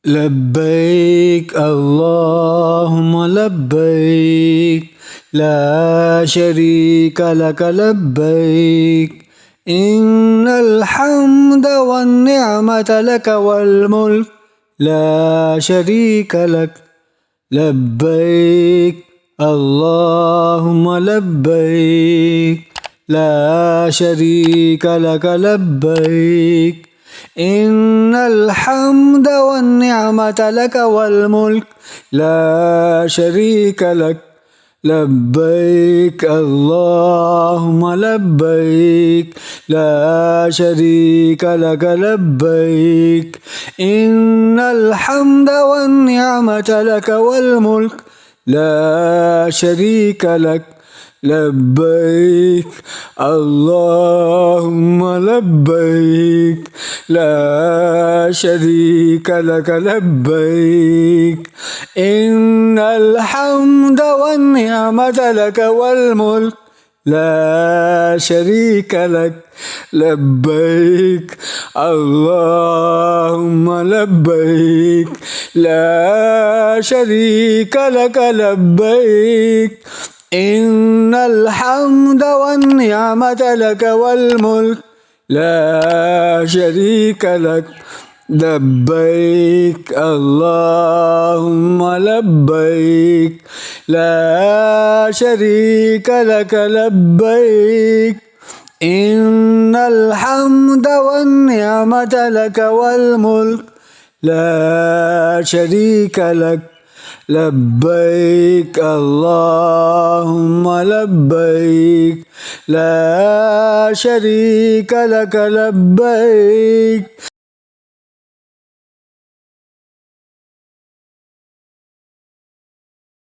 لبيك اللهم لبيك لا شريك لك لبيك إن الحمد والنعمة لك والملك لا شريك لك لبيك اللهم لبيك لا شريك لك لبيك إن الحمد والنعمة لك والملك لا شريك لك لبيك اللهم لبيك لا شريك لك لبيك إن الحمد والنعمة لك والملك لا شريك لك لبيك اللهم لبيك لا شريك لك لبيك إن الحمد والنعمة لك والملك لا شريك لك لبيك اللهم لبيك لا شريك لك لبيك إن الحمد والنعمة لك والملك لا شريك لك لبيك اللهم لبيك لا شريك لك لبيك إن الحمد والنعمة لك والملك لا شريك لك لبيك اللهم لبيك لا شريك لك لبيك